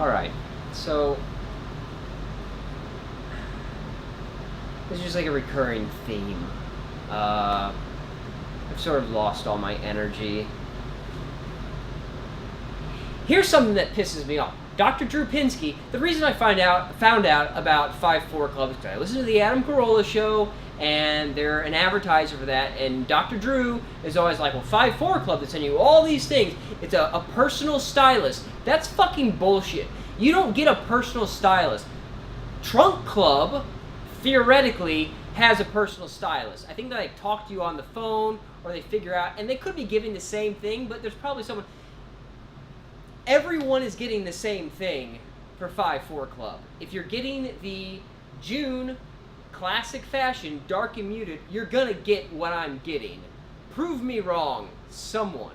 Alright, so this is just like a recurring theme. I've sort of lost all my energy. Here's something that pisses me off. Dr. Drew Pinsky, the reason I found out about 5-4 Club is because I listened to the Adam Carolla show, and they're an advertiser for that, and Dr. Drew is always like, well, 5-4 Club, they send you all these things. It's a personal stylist. That's fucking bullshit. You don't get a personal stylist. Trunk Club, theoretically, has a personal stylist. I think that they talk to you on the phone, or they figure out, and they could be giving the same thing, but there's probably someone... Everyone is getting the same thing for 5-4 Club. If you're getting the June classic fashion, dark and muted, you're gonna get what I'm getting. Prove me wrong, someone.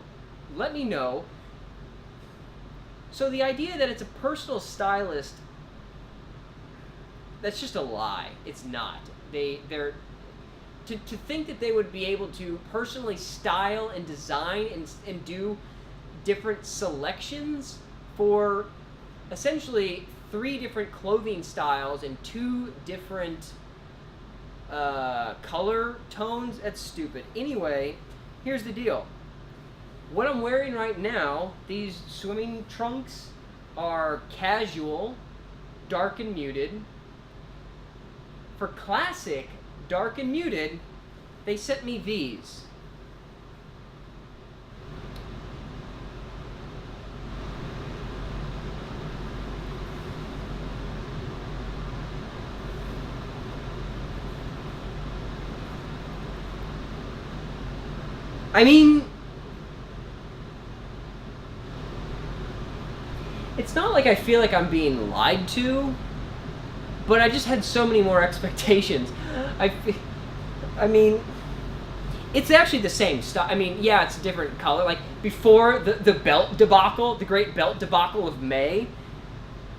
Let me know. So the idea that it's a personal stylist, that's just a lie. It's not. They're to think that they would be able to personally style and design and do different selections for essentially 3 different clothing styles and 2 different color tones. That's stupid. Anyway, here's the deal. What I'm wearing right now, these swimming trunks, are casual, dark and muted. For classic, dark and muted, they sent me these. I mean, it's not like I feel like I'm being lied to, but I just had so many more expectations. I mean, it's actually the same stuff. I mean, yeah, it's a different color. Like, before the belt debacle, the great belt debacle of May,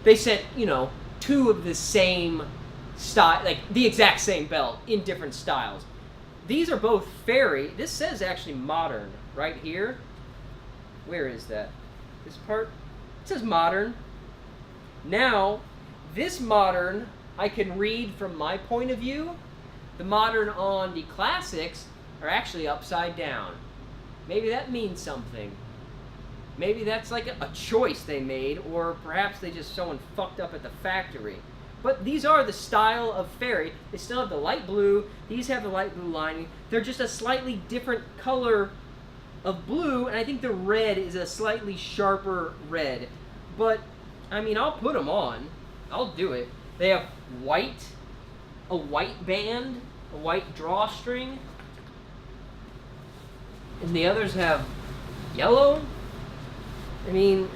they sent, 2 of the same style, like, the exact same belt in different styles. These are both fairy. This says actually modern right here. Where is that? This part? It says modern. Now, this modern, I can read from my point of view. The modern on the classics are actually upside down. Maybe that means something. Maybe that's like a choice they made, or perhaps someone fucked up at the factory. But these are the style of fairy. They still have the light blue. These have the light blue lining. They're just a slightly different color of blue, and I think the red is a slightly sharper red. But, I mean, I'll put them on. I'll do it. They have white, a white band, a white drawstring, and the others have yellow. I mean,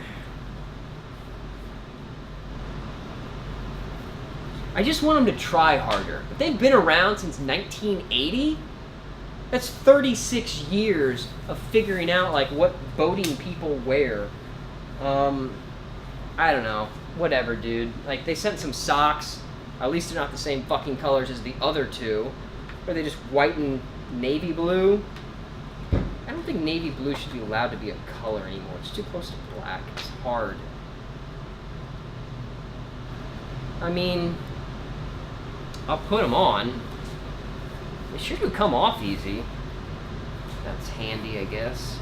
I just want them to try harder. If they've been around since 1980, that's 36 years of figuring out, like, what boating people wear. I don't know. Whatever, dude. Like, they sent some socks. At least they're not the same fucking colors as the other 2. Or they just white and navy blue. I don't think navy blue should be allowed to be a color anymore. It's too close to black. It's hard. I mean, I'll put them on. They sure do come off easy. That's handy, I guess.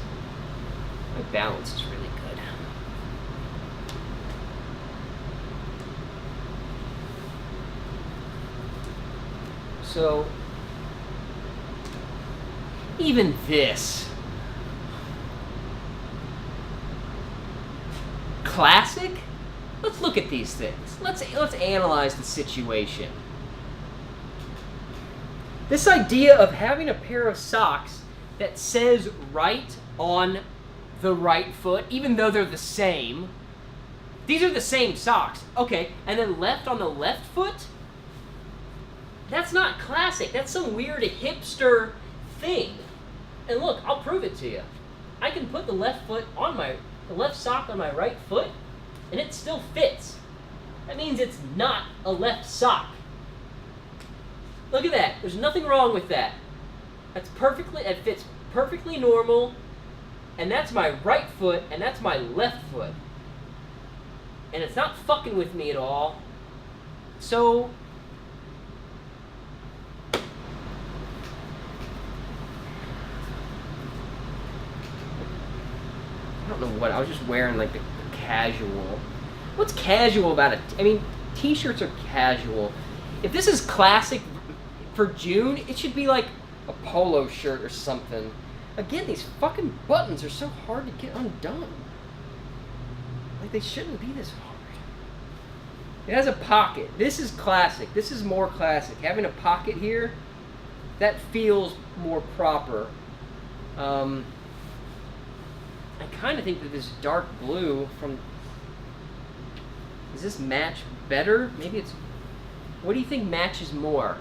My balance is really good. So, even this. Classic? Let's look at these things. Let's analyze the situation. This idea of having a pair of socks that says right on the right foot, even though they're the same. These are the same socks. Okay, and then left on the left foot? That's not classic. That's some weird hipster thing. And look, I'll prove it to you. I can put the left sock on my right foot, and it still fits. That means it's not a left sock. Look at that. There's nothing wrong with that. It fits perfectly normal, and that's my right foot, and that's my left foot. and it's not fucking with me at all. So I don't know what, I was just wearing like the casual. What's casual about it? I mean, t-shirts are casual. If this is classic for June, it should be like a polo shirt or something. Again, these fucking buttons are so hard to get undone. Like, they shouldn't be this hard. It has a pocket. This is classic. This is more classic. Having a pocket here, that feels more proper. I kind of think that this dark blue from... Does this match better? Maybe it's... What do you think matches more?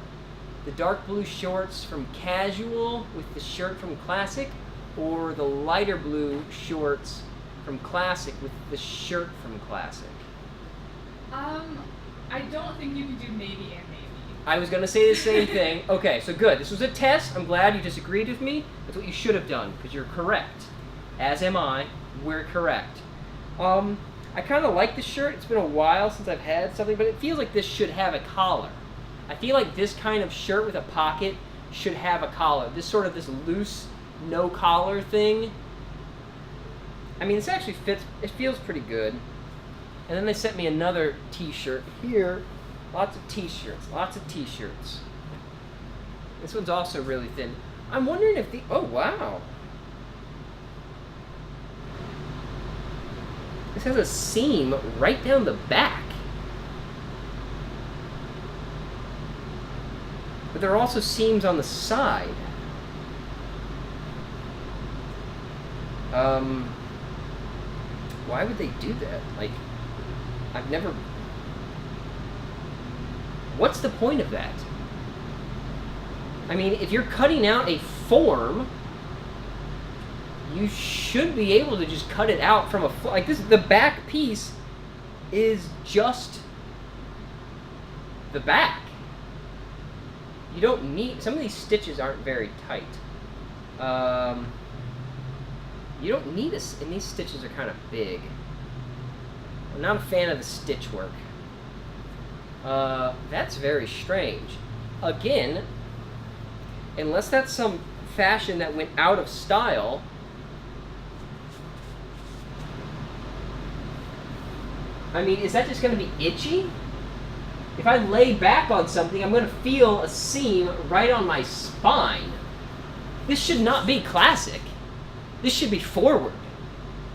The dark blue shorts from casual with the shirt from classic, or the lighter blue shorts from classic with the shirt from classic? I don't think you can do maybe and maybe. I was going to say the same thing. Okay, so good. This was a test. I'm glad you disagreed with me. That's what you should have done, because you're correct. As am I. We're correct. I kind of like this shirt. It's been a while since I've had something, but it feels like this should have a collar. I feel like this kind of shirt with a pocket should have a collar. This sort of this loose, no collar thing. I mean, this actually fits. It feels pretty good. And then they sent me another t-shirt here. Lots of t-shirts. Lots of t-shirts. This one's also really thin. I'm wondering if the... Oh, wow. This has a seam right down the back. But there are also seams on the side. Why would they do that? Like, I've never... What's the point of that? I mean, if you're cutting out a form, you should be able to just cut it out from a... Like, this, the back piece is just the back. You don't need... Some of these stitches aren't very tight. You don't need a... And these stitches are kind of big. I'm not a fan of the stitch work. That's very strange. Again, unless that's some fashion that went out of style... I mean, is that just going to be itchy? If I lay back on something, I'm going to feel a seam right on my spine. This should not be classic. This should be forward.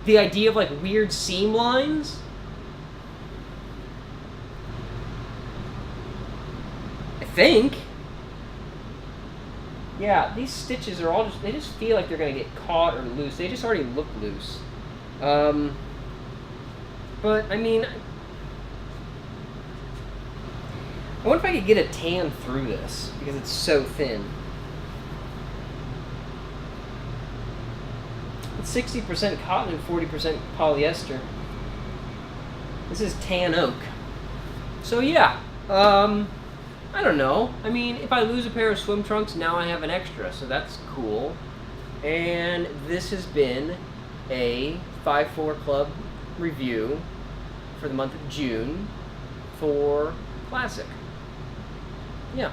The idea of, like, weird seam lines. I think. Yeah, these stitches are all just... They just feel like they're going to get caught or loose. They just already look loose. But, I mean... I wonder if I could get a tan through this, because it's so thin. It's 60% cotton and 40% polyester. This is tan oak. So yeah, I don't know. I mean, if I lose a pair of swim trunks, now I have an extra, so that's cool. And this has been a 5-4 Club review for the month of June for Classic. Yeah.